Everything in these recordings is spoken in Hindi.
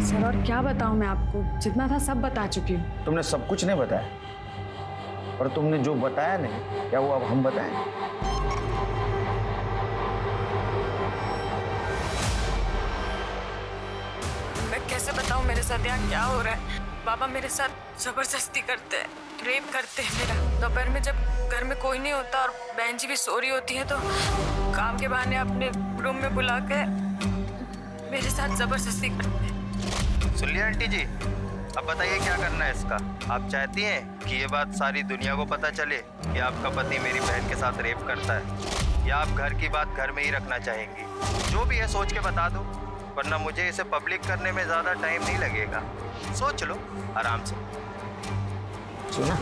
सर और क्या बताऊं मैं आपको, जितना था सब बता चुकी हूँ। तुमने सब कुछ नहीं बताया, और तुमने जो बताया नहीं, क्या वो अब हम बताएं? मैं कैसे बताऊं मेरे साथ यहाँ क्या हो रहा है। बाबा मेरे साथ जबरदस्ती करते हैं, रेप करते हैं मेरा। दोपहर में जब घर में कोई नहीं होता और बहन जी भी सो रही होती है तो काम के बहाने अपने रूम में बुला के मेरे साथ जबरदस्ती करते हैं। सुन लिया आंटी जी, अब बताइए क्या करना है इसका। आप चाहती हैं कि ये बात सारी दुनिया को पता चले कि आपका पति मेरी बहन के साथ रेप करता है, या आप घर की बात घर में ही रखना चाहेंगी? जो भी है सोच के बता दो, वरना मुझे इसे पब्लिक करने में ज़्यादा टाइम नहीं लगेगा। सोच लो आराम से। सुना,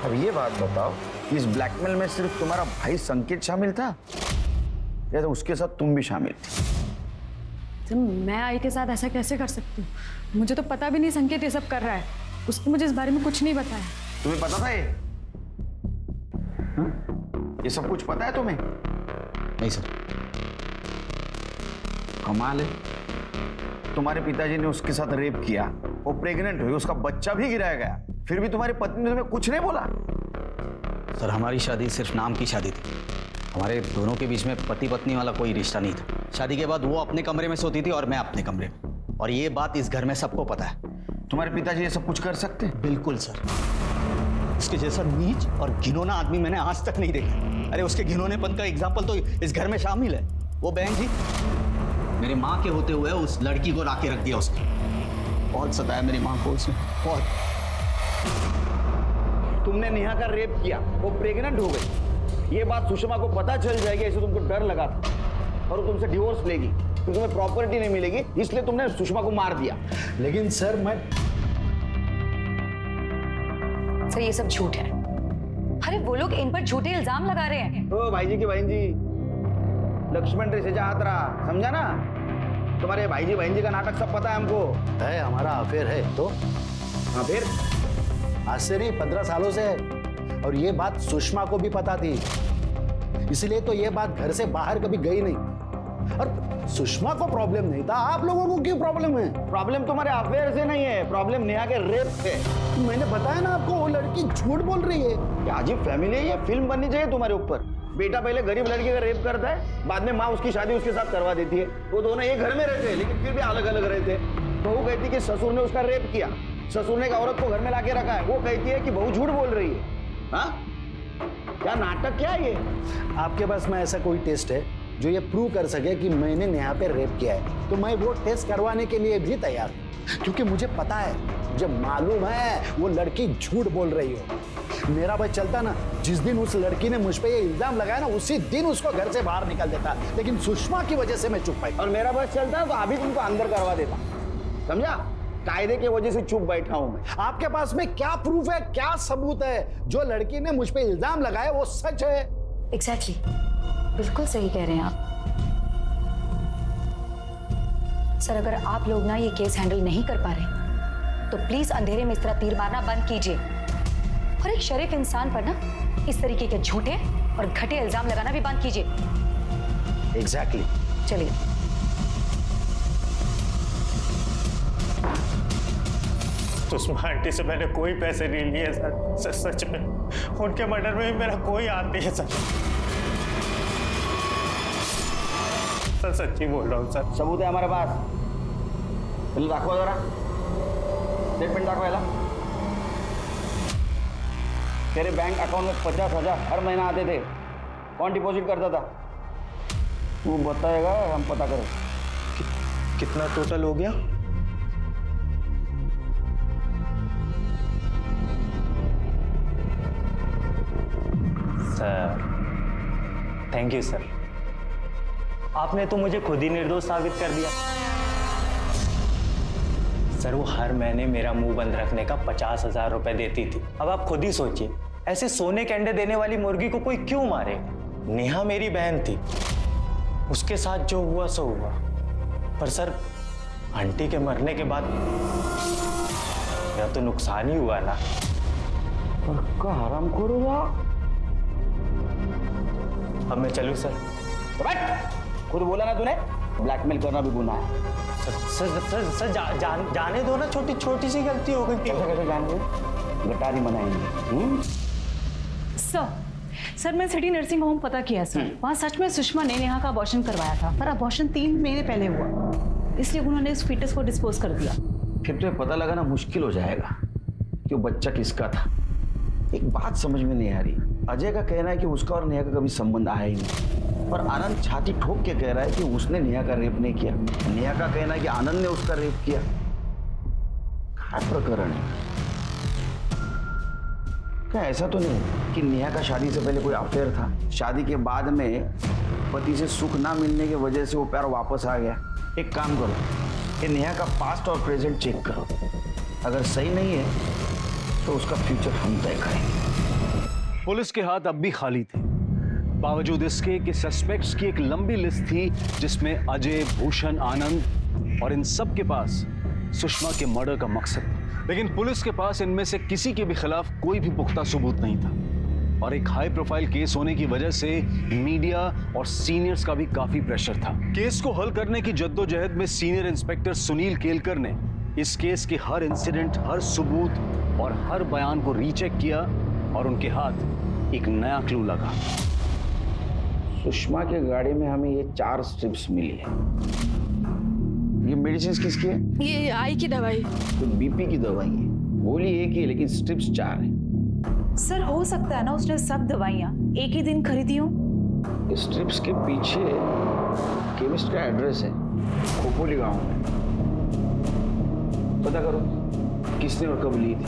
अब ये बात बताओ, इस ब्लैकमेल में सिर्फ तुम्हारा भाई संकेत शामिल था या तो उसके साथ तुम भी शामिल थी? तो मैं आई के साथ ऐसा कैसे कर सकती हूँ? मुझे तो पता भी नहीं संकेत ये सब कर रहा है। उसने मुझे इस बारे में कुछ नहीं बताया। तुम्हें पता था ये? हाँ? ये सब कुछ पता है तुम्हें? नहीं सर। कमाल है, तुम्हारे पिताजी ने उसके साथ रेप किया, वो प्रेग्नेंट हुई, उसका बच्चा भी गिराया गया, फिर भी तुम्हारी पत्नी ने तुम्हें कुछ नहीं बोला? सर हमारी शादी सिर्फ नाम की शादी थी, हमारे दोनों के बीच में पति पत्नी वाला कोई रिश्ता नहीं था। शादी के बाद वो अपने कमरे में सोती थी और मैं अपने कमरे में, और ये बात इस घर में सबको पता है। तुम्हारे पिताजी ये सब कुछ कर सकते हैं? बिल्कुल सर, उसके जैसा नीच और घिनौना आदमी मैंने आज तक नहीं देखा। अरे उसके घिनौनेपन का एग्जाम्पल तो इस घर में शामिल है। वो बहन जी, मेरी माँ के होते हुए उस लड़की को लाके रख दिया उसने। बहुत सताया मेरी माँ को उसने, बहुत। तुमने नेहा का रेप किया, वो प्रेग्नेंट हो गई, ये बात सुषमा को पता चल जाएगी, ऐसे तुमको डर लगा था, और वो तुमसे डिवोर्स लेगी, फिर तुम्हें प्रॉपर्टी नहीं मिलेगी, इसलिए तुमने सुषमा को मार दिया। लेकिन सर मैं सर ये सब झूठ है। अरे वो लोग इन पर झूठे इल्जाम लगा रहे हैं। ओ भाई जी की बहन जी, लक्ष्मण रेखा से हाथ रहा, समझा ना? तुम्हारे भाई जी बहन जी का नाटक सब पता है हमको। है, हमारा अफेयर है तो। हाँ फिर? आज से नहीं, 15 सालों से है, और ये बात सुषमा को भी पता थी, इसलिए तो ये बात घर से बाहर कभी गई नहीं। और सुषमा को प्रॉब्लम नहीं था, आप लोगों को क्यों प्रॉब्लम है? प्रॉब्लम तुम्हारे अफेयर से नहीं है, प्रॉब्लम नेहा के रेप से। मैंने बताया ना आपको, वो लड़की झूठ बोल रही है। क्या अजीब फैमिली है ये, फिल्म बननी चाहिए तुम्हारे ऊपर। बेटा पहले गरीब लड़की का रेप करता है, बाद में माँ उसकी शादी उसके साथ करवा देती है। वो दोनों एक घर में रहते हैं लेकिन फिर भी अलग अलग रहते हैं। बहू कहती कि ससुर ने उसका रेप किया, ससुर ने एक औरत को घर में लाके रखा है, वो कहती है कि बहू झूठ बोल रही है। हाँ, क्या नाटक क्या है ये? आपके पास में ऐसा कोई टेस्ट है जो ये प्रूव कर सके कि मैंने नेहा पे रेप किया है? तो मैं वो टेस्ट करवाने के लिए भी तैयार हूं, क्योंकि मुझे पता है, मुझे मालूम है वो लड़की झूठ बोल रही हो। मेरा भाई चलता ना, जिस दिन उस लड़की ने मुझ पे ये इल्जाम लगाया ना, उसी दिन उसको घर से बाहर निकल देता, लेकिन सुषमा की वजह से मैं चुप पाई। और मेरा बस चलता तो अभी तुमको अंदर करवा देता, समझा? कायदे की वजह से चुप बैठा हूं मैं। आपके पास में क्या प्रूफ है, क्या सबूत है? जो लड़की ने मुझ पे इल्जाम लगाया वो सच है? एग्जैक्टली, बिल्कुल सही कह रहे हैं आप। सर अगर आप लोग ना ये केस हैंडल नहीं कर पा रहे तो प्लीज अंधेरे में इस तरह तीर मारना बंद कीजिए, और एक शरीफ इंसान पर ना इस तरीके के झूठे और घटे इल्जाम लगाना भी बंद कीजिए। एग्जैक्टली। चलिए। सुषमा आंटी से मैंने कोई पैसे नहीं लिए सर, सच में उनके मर्डर में भी मेरा कोई हाथ नहीं है सर। सर सच्ची बोल रहा हूँ सर। सबूत है हमारे पास, बिल दाखवा जरा, स्टेटमेंट दाखवायला। तेरे बैंक अकाउंट में 50,000 हर महीना आते थे, कौन डिपॉजिट करता था? तू बताएगा, हम पता करें। कितना टोटल हो गया? सर थैंक यू सर, आपने तो मुझे खुद ही निर्दोष साबित कर दिया। सर वो हर महीने मेरा मुंह बंद रखने का 50,000 रुपए देती थी। अब आप खुद ही सोचिए, ऐसे सोने के अंडे देने वाली मुर्गी को कोई क्यों मारेगा? नेहा मेरी बहन थी, उसके साथ जो हुआ सो हुआ, पर सर आंटी के मरने के बाद मेरा तो नुकसान ही हुआ ना। पक्का हरामखोर हुआ। अब मैं चलूं सर? खुद बोला ना तूने, ब्लैकमेल करना भी गुनाह है। सर जाने दो ना, छोटी छोटी सी गलती हो गई थी। कैसे जानेंगे, गटारी बनाएंगे। सर मैं सिटी नर्सिंग होम पता किया सर, वहाँ सच में सुषमा ने नेहा का अबॉर्शन करवाया था, पर अबॉर्शन 3 महीने पहले हुआ, इसलिए उन्होंने इस फीटस को डिस्पोज कर दिया। फिर तो ये पता लगाना मुश्किल हो जाएगा कि वो बच्चा किसका था। एक बात समझ में नहीं आ रही, अजय का कहना है कि उसका और नेहा का कभी संबंध आया ही नहीं, पर आनंद छाती ठोक के कह रहा है कि उसने नेहा का रेप नहीं किया। नेहा का कहना है कि आनंद ने उसका रेप किया। क्या प्रकरण है? क्या ऐसा तो नहीं कि नेहा का शादी से पहले कोई अफेयर था, शादी के बाद में पति से सुख ना मिलने की वजह से वो प्यार वापस आ गया? एक काम करो, ये नेहा का पास्ट और प्रेजेंट चेक करो, अगर सही नहीं है तो उसका फ्यूचर हम तय करेंगे। पुलिस के हाथ अब भी खाली थे, बावजूद इसके कि सस्पेक्ट्स की एक लंबी लिस्ट थी जिसमें अजय, भूषण, आनंद और इन सब के पास सुषमा के मर्डर का मकसद था। लेकिन पुलिस के पास इनमें से किसी के भी खिलाफ कोई भी पुख्ता सबूत नहीं था, और एक हाई प्रोफाइल केस होने की वजह से मीडिया और सीनियर्स का भी काफी प्रेशर था। केस को हल करने की जद्दोजहद में सीनियर इंस्पेक्टर सुनील केलकर ने इस केस के हर इंसिडेंट, हर सबूत और हर बयान को रीचेक किया, और उनके हाथ एक नया क्लू लगा। सुषमा के गाड़ी में हमें ये 4 स्ट्रिप्स मिली है। ये मेडिसिन किसकी है? ये आई की दवाई। तो बीपी की दवाई है। गोली एक ही है लेकिन स्ट्रिप्स 4 है। सर हो सकता है ना उसने सब दवाइयाँ एक ही दिन खरीदी हो। स्ट्रिप्स के पीछे केमिस्ट का एड्रेस है, खोपोली गांव में। पता करो किसने और कब ली थी।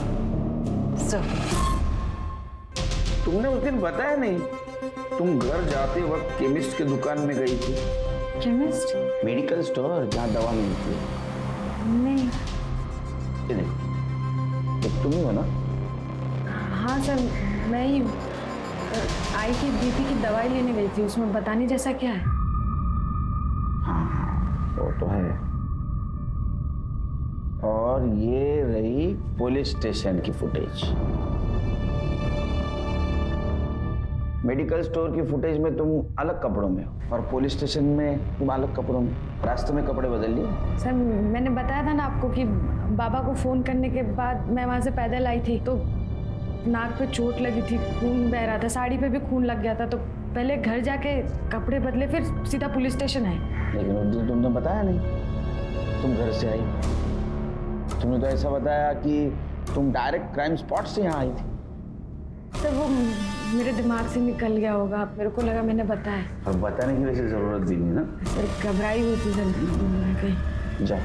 सर तुमने उस दिन बताया नहीं, तुम घर जाते वक्त केमिस्ट के दुकान में गई थी। केमिस्ट? मेडिकल स्टोर जहाँ दवा मिलती है। नहीं। ये देखो, ये तुम ही हो ना? हाँ सर, मैं ही आई की बीपी की दवाई लेने गई थी, उसमें बताने जैसा क्या है? हाँ वो तो है। और ये रही पुलिस स्टेशन की फुटेज। मेडिकल स्टोर की फुटेज में तुम अलग कपड़ों में हो और पुलिस स्टेशन में तुम अलग कपड़ों में। रास्ते में कपड़े बदल लिए? सर मैंने बताया था ना आपको कि बाबा को फोन करने के बाद मैं वहाँ से पैदल आई थी, तो नाक पे चोट लगी थी, खून बह रहा था, साड़ी पे भी खून लग गया था, तो पहले घर जाके कपड़े बदले, फिर सीधा पुलिस स्टेशन आए। लेकिन उस दिन तुमने बताया नहीं, तुम घर से आई। तुमने तो ऐसा बताया कि तुम डायरेक्ट क्राइम स्पॉट से यहाँ आई थी। सर वो मेरे दिमाग से निकल गया होगा, मेरे को लगा मैंने बताया। और बताने की वैसे जरूरत भी नहीं ना। सर घबराई हुई थी सर कहीं। जा।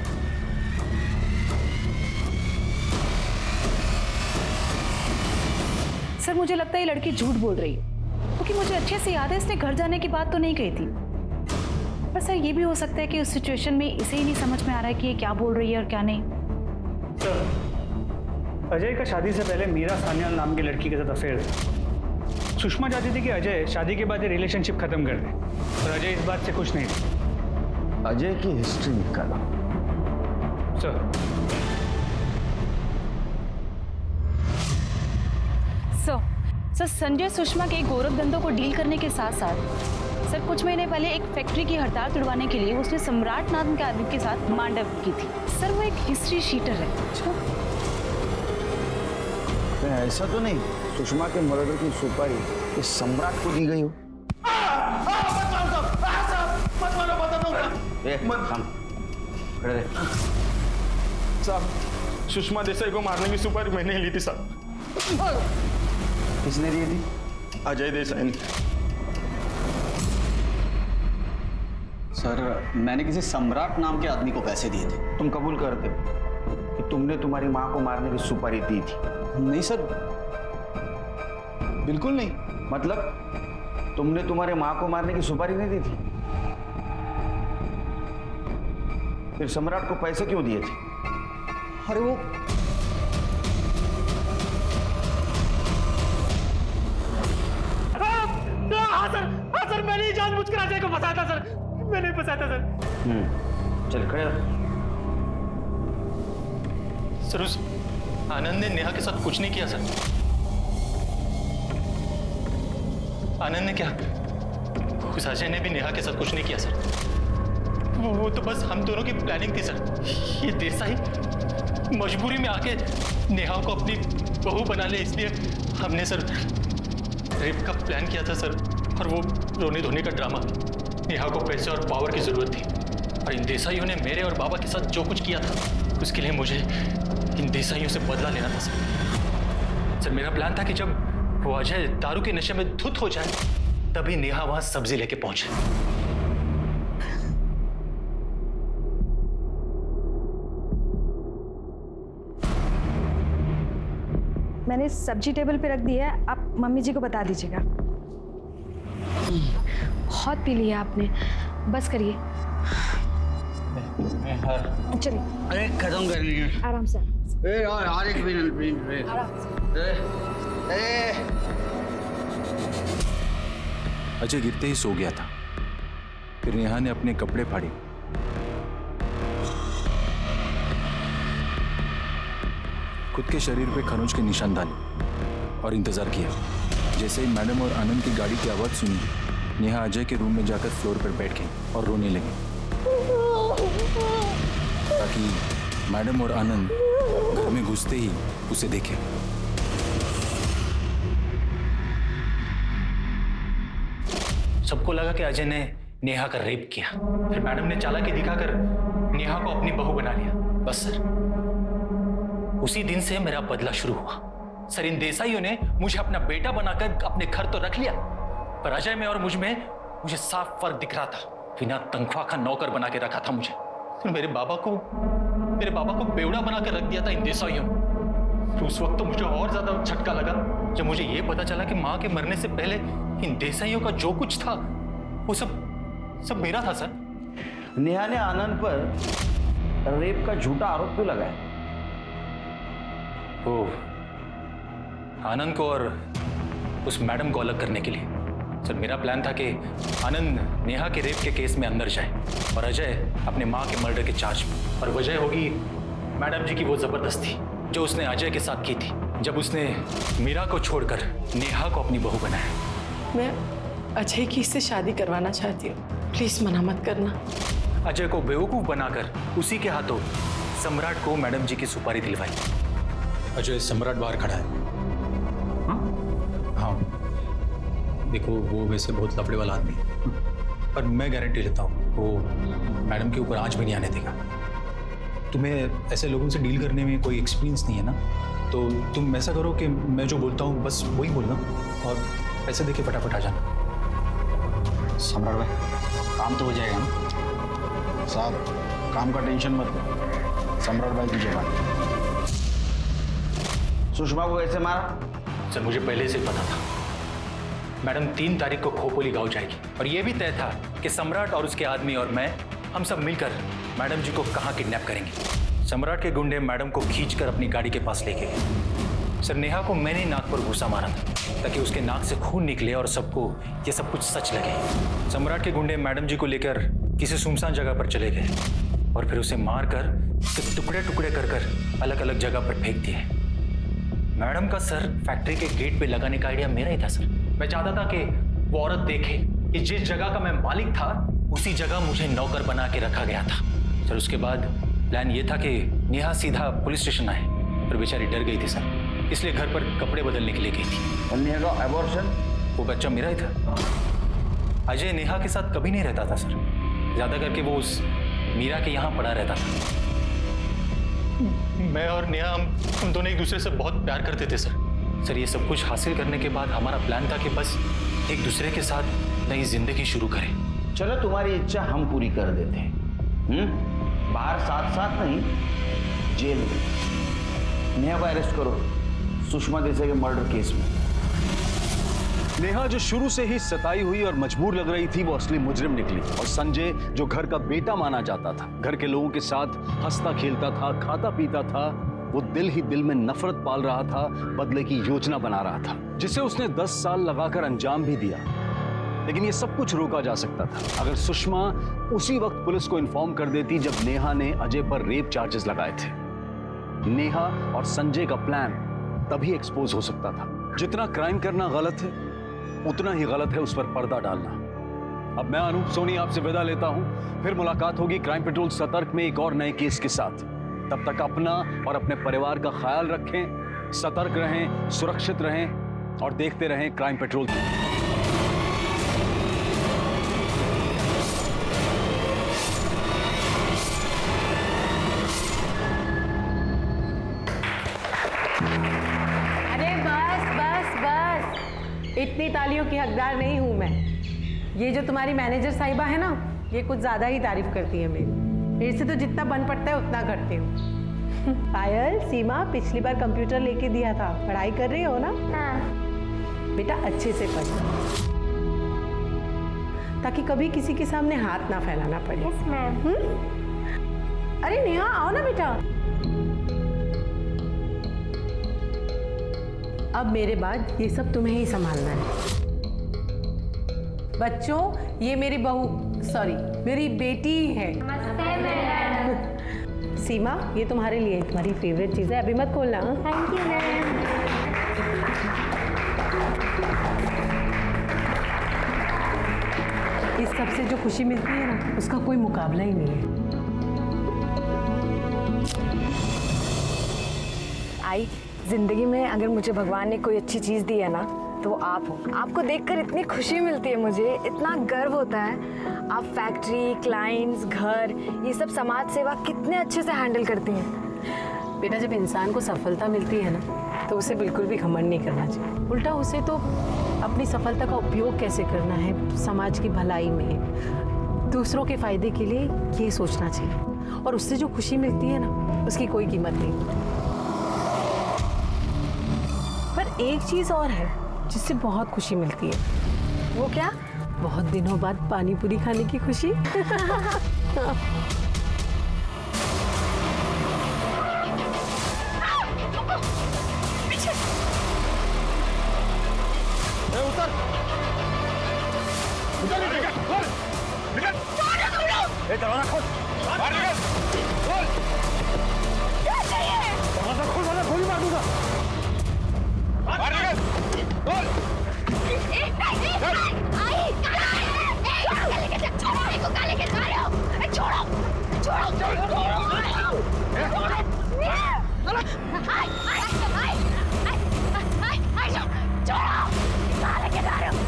सर मुझे लगता है ये लड़की झूठ बोल रही है, क्योंकि मुझे अच्छे से याद है इसने घर जाने की बात तो नहीं कही थी। पर सर ये भी हो सकता है कि उस सिचुएशन में इसे ही नहीं समझ में आ रहा है कि ये क्या बोल रही है और क्या नहीं। सर अजय का शादी से पहले मीरा सान्याल नाम की लड़की के साथ अफेयर था। सुषमा चाहती थी कि अजय शादी के बाद ये रिलेशनशिप खत्म कर दे, पर अजय इस बात से खुश नहीं था। अजय की हिस्ट्री निकालो। सर सर संजय सुषमा के गोरख धंधों को डील करने के साथ साथ सर कुछ महीने पहले एक फैक्ट्री की हड़ताल तुड़वाने के लिए उसने सम्राट नाम के आदमी के साथ मांडव की थी। सर वो एक हिस्ट्री शीटर है। ऐसा तो नहीं सुषमा के मर्डर की सुपारी इस सम्राट को दी गई हो? खड़े रहे। साहब सुषमा देसाई को मारने की सुपारी मैंने ली थी साहब। किसने दी थी? अजय देसाई ने। सर मैंने किसी सम्राट नाम के आदमी को पैसे दिए थे। तुम कबूल करते हो कि तुमने तुम्हारी माँ को मारने की सुपारी दी थी? नहीं सर, बिल्कुल नहीं। मतलब तुमने तुम्हारे माँ को मारने की सुपारी नहीं दी थी? फिर सम्राट को पैसे क्यों दिए थे? अरे वो हाँ सर मैंने ही जानबूझकर अजय को फंसाया था सर, मैंने फंसाया था सर। चल खड़े हो। सर उस आनंद ने नेहा के साथ कुछ नहीं किया सर। आनंद ने क्या? उस अजय ने भी नेहा के साथ कुछ नहीं किया सर। वो तो बस हम दोनों की प्लानिंग थी सर। ये देसाई मजबूरी में आके नेहा को अपनी बहू बना ले, इसलिए हमने सर रेप का प्लान किया था सर। और वो रोने धोने का ड्रामा, नेहा को पैसे और पावर की जरूरत थी, और इन देसाइयों ने मेरे और बाबा के साथ जो कुछ किया था उसके लिए मुझे इन देसाइयों से बदला लेना था सर। मेरा प्लान था कि जब वो अजय दारू के नशे में धुत हो जाए तभी नेहा वहां सब्जी लेके पहुंचे। मैंने सब्जी टेबल पे रख दी है, आप मम्मी जी को बता दीजिएगा। बहुत पी लिया आपने, बस करिए। चलिए। अरे खत्म करनी है। आराम से। यार एक मिनट आराम से। अजय गिरते ही सो गया था। फिर नेहा ने अपने कपड़े फाड़े, खुद के शरीर पे खरोंच के निशान डाले और इंतजार किया। जैसे ही मैडम और आनंद की गाड़ी की आवाज सुनी, नेहा अजय के रूम में जाकर फ्लोर पर बैठ गई और रोने लगी, ताकि मैडम और आनंद घर में घुसते ही उसे देखे। सबको लगा कि अजय ने नेहा का रेप किया। फिर मैडम ने चालाकी दिखाकर नेहा को अपनी बहू बना लिया। बस सर, उसी दिन से मेरा बदला शुरू हुआ। सर, इन देसाइयों ने मुझे अपना बेटा बनाकर अपने घर तो रख लिया, पर अजय में और मुझे साफ फर्क दिख रहा था। बिना तनख्वाह का नौकर बना के रखा था मुझे। फिर मेरे बाबा को बेवड़ा बनाकर रख दिया था इन देसाइयों ने। उस वक्त तो मुझे और ज्यादा झटका लगा जब मुझे ये पता चला कि माँ के मरने से पहले इन देसाइयों का जो कुछ था वो सब मेरा था सर। नेहा ने आनंद पर रेप का झूठा आरोप क्यों लगाया? वो आनंद को और उस मैडम को अलग करने के लिए। सर, मेरा प्लान था कि आनंद नेहा के रेप के केस में अंदर जाए और अजय अपने माँ के मर्डर के चार्ज में। और वजह होगी मैडम जी की वो जबरदस्ती जो उसने अजय के साथ की थी, जब उसने मीरा को छोड़कर नेहा को अपनी बहू बनाया। मैं अजय की इससे शादी करवाना चाहती हूँ, प्लीज मना मत करना। अजय को बेवकूफ बनाकर उसी के हाथों सम्राट को मैडम जी की सुपारी दिलवाई। अजय सम्राट बाहर खड़ा है। हाँ, देखो वो वैसे बहुत लफड़े वाला आदमी है, पर मैं गारंटी लेता हूँ वो मैडम के ऊपर आंच भी नहीं आने देगा। तुम्हें ऐसे लोगों से डील करने में कोई एक्सपीरियंस नहीं है ना, तो तुम ऐसा करो कि मैं जो बोलता हूँ बस वही बोलना और पैसे देके फटाफट आ जाना। सम्राट भाई, काम तो हो जाएगा ना? साहब, काम का टेंशन मत लो, सम्राट भाई की जगह। सुषमा को कैसे मारा? सर, मुझे पहले से पता था मैडम 3 तारीख को खोपोली गांव जाएगी, और यह भी तय था कि सम्राट और उसके आदमी और मैं, हम सब मिलकर मैडम जी को कहाँ किडनैप करेंगे। सम्राट के गुंडे मैडम को खींचकर अपनी गाड़ी के पास लेके गए। सर, नेहा को मैंने नाक पर घूसा मारा था ताकि उसके नाक से खून निकले और सबको ये सब कुछ सच लगे। सम्राट के गुंडे मैडम जी को लेकर किसी सुनसान जगह पर चले गए और फिर उसे मारकर टुकड़े टुकड़े कर अलग अलग जगह पर फेंक दिए। मैडम का सर फैक्ट्री के गेट पे लगाने का आइडिया मेरा ही था सर। मैं चाहता था कि वो औरत देखे कि जिस जगह का मैं मालिक था उसी जगह मुझे नौकर बना के रखा गया था सर। उसके बाद प्लान ये था कि नेहा सीधा पुलिस स्टेशन आए, पर बेचारी डर गई थी सर, इसलिए घर पर कपड़े बदलने के लिए गई थी। और नेहा का एबॉर्शन? वो बच्चा मेरा ही था। अजय नेहा के साथ कभी नहीं रहता था सर, ज्यादा करके वो उस मीरा के यहाँ पड़ा रहता था। मैं और नेहा हम दोनों एक दूसरे से बहुत प्यार करते थे सर। ये सब कुछ हासिल करने के बाद हमारा प्लान था कि बस एक दूसरे के साथ नई जिंदगी शुरू करें। चलो, तुम्हारी इच्छा हम पूरी कर देते हैं। बाहर साथ साथ नहीं, जेल में नेहा को अरेस्ट करो सुषमा देसाई के मर्डर केस में। नेहा जो शुरू से ही सताई हुई और मजबूर लग रही थी, वो असली मुजरिम निकली। और संजय जो घर का बेटा माना जाता था, घर के लोगों के साथ हंसता खेलता था, खाता पीता था, वो दिल ही दिल में नफरत पाल रहा था, बदले की योजना बना रहा था, जिसे उसने 10 साल लगाकर अंजाम भी दिया। लेकिन ये सब कुछ रोका जा सकता था अगर सुषमा उसी वक्त पुलिस को इन्फॉर्म कर देती जब नेहा ने अजय पर रेप चार्जेस लगाए थे। नेहा और संजय का प्लान तभी एक्सपोज हो सकता था। जितना क्राइम करना गलत है, उतना ही गलत है उस पर पर्दा डालना। अब मैं अनूप सोनी आपसे विदा लेता हूं। फिर मुलाकात होगी क्राइम पेट्रोल सतर्क में एक और नए केस के साथ। तब तक अपना और अपने परिवार का ख्याल रखें, सतर्क रहें, सुरक्षित रहें और देखते रहें क्राइम पेट्रोल। अरे बस बस बस, इतनी तालियों की हकदार नहीं हूं मैं। ये जो तुम्हारी मैनेजर साहिबा है ना, ये कुछ ज्यादा ही तारीफ करती है मेरे से तो जितना बन पड़ता है उतना करती हूँ। पायल, सीमा, पिछली बार कंप्यूटर लेके दिया था, पढ़ाई कर रही हो ना? हाँ। बेटा अच्छे से पढ़ना, ताकि कभी किसी के सामने हाथ ना फैलाना पड़े। Yes ma'am. अरे नेहा आओ ना बेटा। अब मेरे बाद ये सब तुम्हें ही संभालना है। बच्चों, ये मेरी बहू, सॉरी मेरी बेटी है। नमस्ते मैम। सीमा, ये तुम्हारे लिए तुम्हारी फेवरेट चीज है, अभी मत खोलना। Thank you ma'am. इस सब से जो खुशी मिलती है ना, उसका कोई मुकाबला ही नहीं है। आई, जिंदगी में अगर मुझे भगवान ने कोई अच्छी चीज़ दी है ना, तो वो आप हो। आपको देखकर इतनी खुशी मिलती है, मुझे इतना गर्व होता है। आप फैक्ट्री, क्लाइंट्स, घर, ये सब समाज सेवा कितने अच्छे से हैंडल करती हैं। बेटा, जब इंसान को सफलता मिलती है ना, तो उसे बिल्कुल भी घमंड नहीं करना चाहिए। उल्टा उसे तो अपनी सफलता का उपयोग कैसे करना है समाज की भलाई में, दूसरों के फायदे के लिए, ये सोचना चाहिए। और उससे जो खुशी मिलती है ना, उसकी कोई कीमत नहीं। पर एक चीज़ और है जिससे बहुत खुशी मिलती है। वो क्या? बहुत दिनों बाद पानी पूरी खाने की खुशी।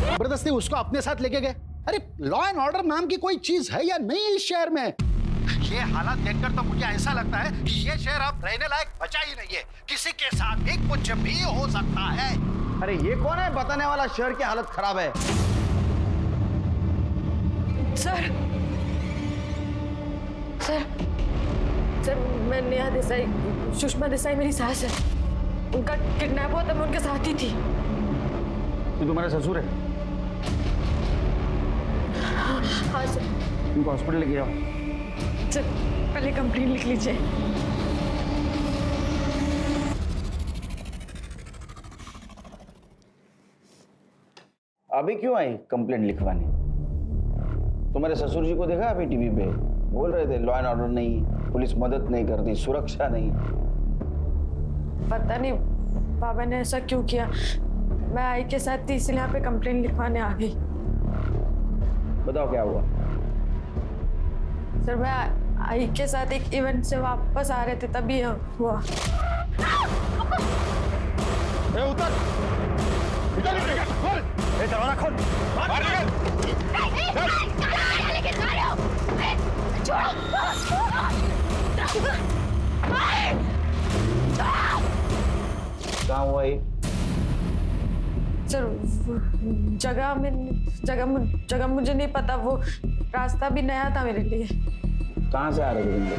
जबरदस्ती उसको अपने साथ लेके गए। अरे लॉ एंड ऑर्डर नाम की कोई चीज है या नहीं इस शहर में? ये हालात देखकर तो मुझे ऐसा लगता है कि ये शहर अब रहने लायक बचा ही नहीं है। किसी के साथ भी कुछ भी हो सकता है। अरे ये कौन है बताने वाला शहर की हालत खराब है? सर, मैं नेहा देसाई, सुषमा देसाई मेरी सास है। उनका किडनैप हुआ था, मैं उनके साथ ही थी। तू तुम्हारा ससुर है? हाँ सर। उनको हॉस्पिटल लेके जाओ। सर, पहले कंप्लेंट लिख लीजिए। अभी क्यों आई कंप्लेंट लिखवाने? तुम्हारे ससुर जी को देखा अभी टीवी पे बोल रहे थे लॉ एंड ऑर्डर नहीं, पुलिस मदद नहीं करती, सुरक्षा नहीं। पता नहीं बाबा ने ऐसा क्यों किया। मैं आई के साथ थी, इसलिए यहाँ पे कंप्लेंट लिखवाने आ गई। बताओ क्या हुआ? सर, मैं आई के साथ एक इवेंट से वापस आ रहे थे, तभी हुआ। उतर! दरवाजा खोल! कहाँ हुआ ये? सर, जगह मुझे नहीं पता, वो रास्ता भी नया था मेरे लिए। कहाँ से आ रहे थे तुम लोग?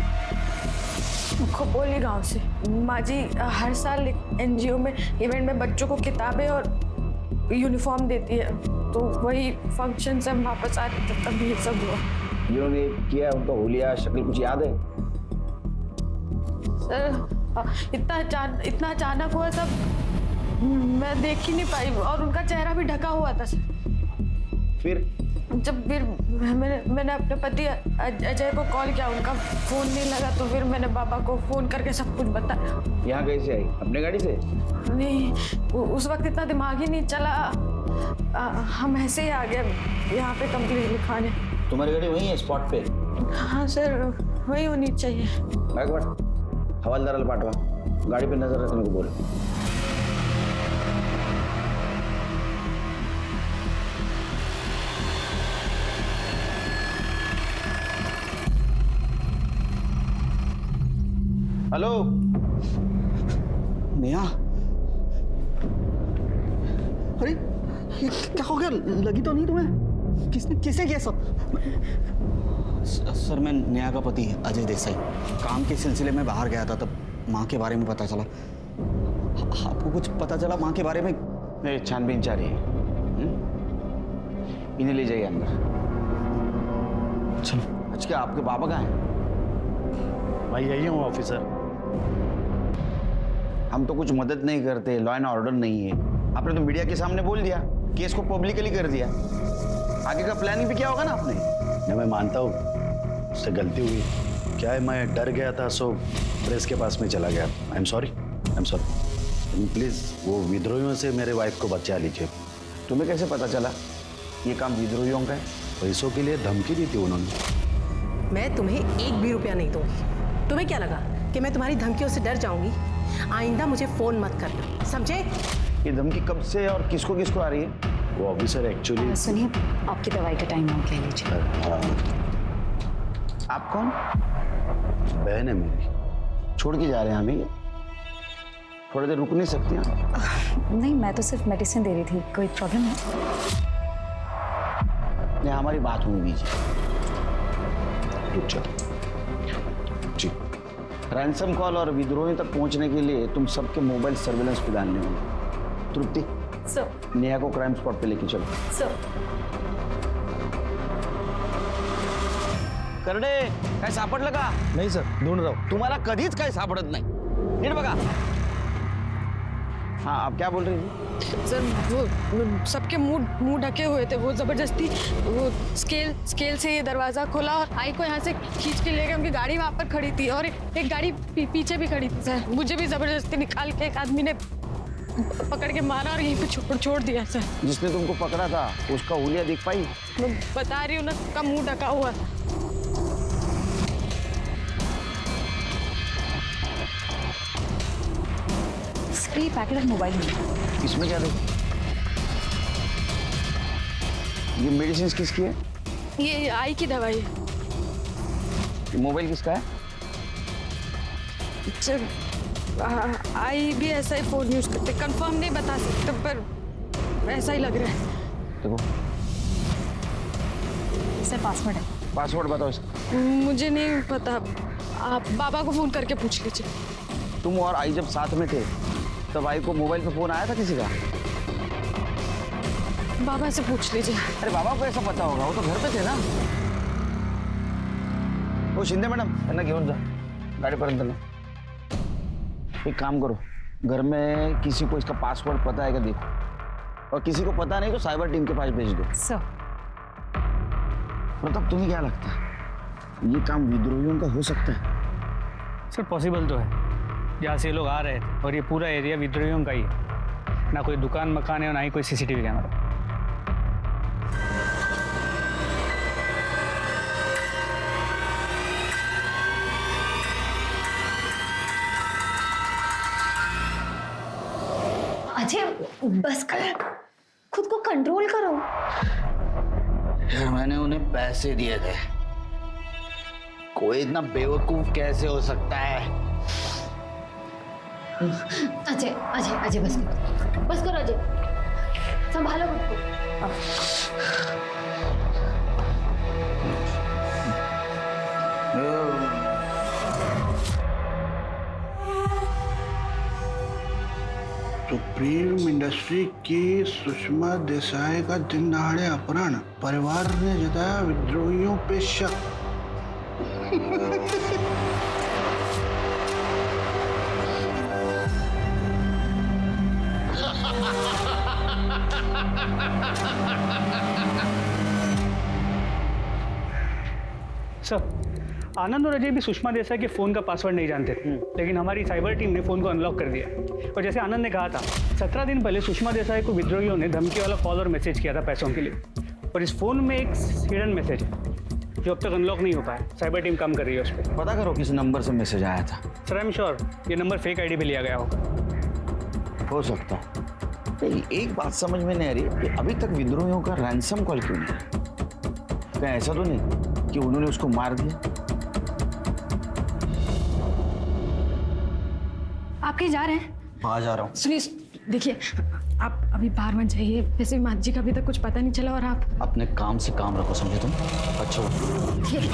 खोपोली गांव से। माँ जी हर साल एनजीओ में इवेंट में बच्चों को किताबें और यूनिफॉर्म देती है, तो वही फंक्शन से हम वापस आ रहे थे, तब ये सब हुआ। जिन्होंने किया उनका हुलिया शक्ल कुछ याद है? सर, इतना अचानक हुआ सब, मैं देख ही नहीं पाई, और उनका चेहरा भी ढका हुआ था सर। फिर मैंने अपने पति अजय को कॉल किया, उनका फोन नहीं लगा, तो फिर मैंने बाबा को फोन करके सब कुछ बताया। यहाँ कैसे आई? अपने गाड़ी से? नहीं, उस वक्त इतना दिमाग ही नहीं चला। हम ऐसे ही आ गए यहाँ पे कंप्लेंट लिखाने। तुम्हारी गाड़ी वही है स्पॉट पे? हाँ सर, वही होनी चाहिए। बैकवर्ड हवालदाराला पाठवा, गाड़ी पे नजर रखने को बोलो। हेलो नेहा, अरे ये क्या हो गया? लगी तो नहीं तुम्हें? किसे किया सब? सर मैं नेहा का पति अजय देसाई काम के सिलसिले में बाहर गया था, तब माँ के बारे में पता चला। आपको कुछ पता चला माँ के बारे में? मेरी छानबीन जारी है। इन्हें ले जाइए अंदर। चलो। अच्छा आपके पापा कहाँ हैं? मैं यही हूँ ऑफिसर। हम तो कुछ मदद नहीं करते, लॉ एंड ऑर्डर नहीं है। आपने तो मीडिया के सामने बोल दिया, केस को पब्लिकली कर दिया। आगे का प्लानिंग भी क्या होगा ना आपने? नहीं, मैं मानता हूँ उससे गलती हुई। क्या है, मैं डर गया था, सो प्रेस के पास में चला गया। I am sorry. प्लीज वो विद्रोहियों से मेरे वाइफ को बचा लीजिए। तुम्हें कैसे पता चला ये काम विद्रोहियों का है? पैसों के लिए धमकी दी थी उन्होंने। मैं तुम्हें एक भी रुपया नहीं दूंगी। तुम्हें क्या लगा कि मैं तुम्हारी धमकियों से डर जाऊंगी? आइंदा मुझे फोन मत करना, समझे? ये धमकी कब से और किसको किसको आ रही है? वो ऑफिसर एक्चुअली। सुनिए, आपकी दवाई का टाइम हो गया, लीजिए। आप कौन? बहन है मेरी। छोड़ के जा रहे हैं हमें? थोड़ी देर रुक नहीं सकती हैं? नहीं, मैं तो सिर्फ मेडिसिन दे रही थी। कोई प्रॉब्लम है? नहीं, हमारी बात होने दीजिए। रुक जा। जी। रैंसम कॉल और विद्रोही तक पहुंचने के लिए तुम सबके मोबाइल सर्विलेंस पे डालने होंगे। तृप्ति, सर। नेहा को क्राइम स्पॉट पे लेके चलो। सर। करडे, काय सापडलं का? नहीं सर, ढूंढ रहा हूँ। तुम्हाला कधीच काय सापडत नाही। नीट बघा। हाँ, आप क्या बोल रही थी? सर वो सबके मुंह ढके हुए थे। वो जबरदस्ती वो स्केल से ये दरवाजा खोला और आई को यहाँ से खींच के ले गए। उनकी गाड़ी वहाँ पर खड़ी थी और एक गाड़ी पीछे भी खड़ी थी। सर मुझे भी जबरदस्ती निकाल के एक आदमी ने पकड़ के मारा और यहीं पे छोड़ दिया। सर जिसने तुमको पकड़ा था उसका हुलिया दिख पाई? मैं बता रही हूँ ना, उसका मुंह ढका हुआ। पैकेट ऑफ मोबाइल में। इसमें क्या देखो? ये मेडिसिन किसकी है? ये आई की दवाई है। ये मोबाइल किसका है? सर आई भी ऐसा ही फोन यूज करते, कंफर्म नहीं बता सकते पर ऐसा ही लग रहा है। देखो सर पासवर्ड है। पासवर्ड बताओ इसका। मुझे नहीं पता, आप बाबा को फोन करके पूछ लीजिए। तुम और आई जब साथ में थे तब आई को मोबाइल पे फोन आया था किसी का? बाबा से पूछ लीजिए। अरे बाबा को ऐसा पता होगा, वो तो घर पे थे ना। वो शिंदे मैडम त्यांना घेऊन जा गाडीपर्यंत ना। एक काम करो, घर में किसी को इसका पासवर्ड पता है क्या देखो, और किसी को पता नहीं तो साइबर टीम के पास भेज दो। सर प्रताप, तुम्हें क्या लगता है ये काम विद्रोहियों का हो सकता है? सर पॉसिबल तो है। जहाँ से ये लोग आ रहे थे और ये पूरा एरिया विद्रोहियों का ही है। ना कोई दुकान मकान है और ना ही कोई सीसीटीवी कैमरा। अजय बस कर, खुद को कंट्रोल करो। यार मैंने उन्हें पैसे दिए थे, कोई इतना बेवकूफ कैसे हो सकता है? अजय अजय अजय बस करो अजय, संभालो खुद को। तो फिल्म इंडस्ट्री की सुषमा देसाई का दिन दहाड़े अपहरण, परिवार ने जताया विद्रोहियों पे शक। सर आनंद और अजय भी सुषमा देसाई के फ़ोन का पासवर्ड नहीं जानते थे, लेकिन हमारी साइबर टीम ने फ़ोन को अनलॉक कर दिया। और जैसे आनंद ने कहा था, 17 दिन पहले सुषमा देसाई को विद्रोहियों ने धमकी वाला कॉल और मैसेज किया था पैसों के लिए। और इस फ़ोन में एक हिडन मैसेज है जो अब तक अनलॉक नहीं हो पाया। साइबर टीम काम कर रही है उस पर। पता करो किस नंबर से मैसेज आया था। सर आई एम श्योर ये नंबर फेक आईडी पे लिया गया होगा। हो सकता है। एक बात समझ में नहीं आ रही कि अभी तक विद्रोहियों का रैंसम कॉल क्यों नहीं? क्या ऐसा तो नहीं कि उन्होंने उसको मार दिया? आप कहीं जा रहे हैं? हाँ जा रहा हूँ। सुनिए, देखिए आप अभी बाहर मत जाइए। वैसे भी माँ जी का अभी तक कुछ पता नहीं चला और आप अपने काम से काम रखो, समझे तुम? अच्छा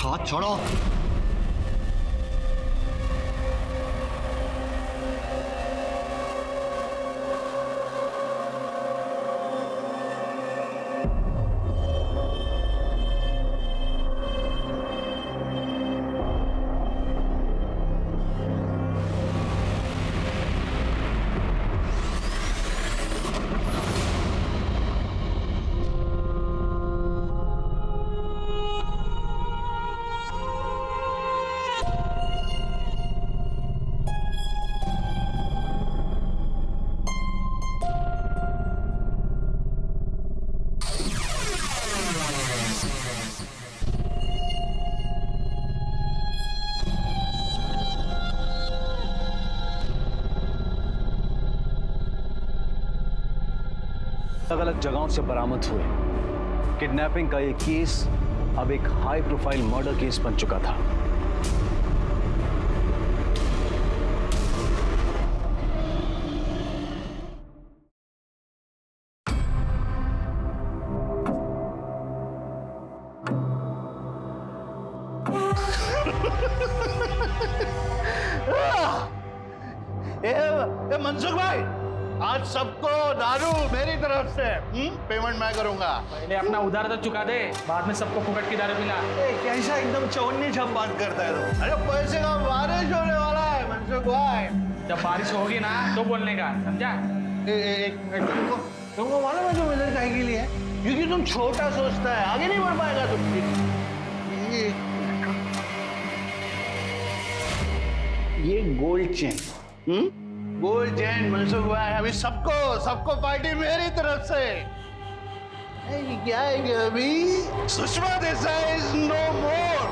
हाथ छोड़ो। अलग अलग जगहों से बरामद हुए किडनैपिंग का ये केस अब एक हाई प्रोफाइल मर्डर केस बन चुका था। मनसुख भाई, आज सबको दारू मेरी तरफ से पेमेंट मैं करूंगा। पहले अपना उधार तो चुका दे, बाद में सबको फुकट की दारू पिला। कैसा एकदम चौनी छप बात करता है तू? अरे पैसे का बारिश होने वाला है मनसुख भाई। जब बारिश होगी ना तो बोलने का, समझा? एक मिनट, तुमको मालूम है जो मेरे काहे के लिए है? क्योंकि तुम छोटा सोचता है, आगे नहीं बढ़ पाएगा तुम। ये gold chain, gold chain Mansukh भाई, अभी सबको पार्टी मेरी तरफ से। ये क्या है कि अभी Sushma Desai is no more.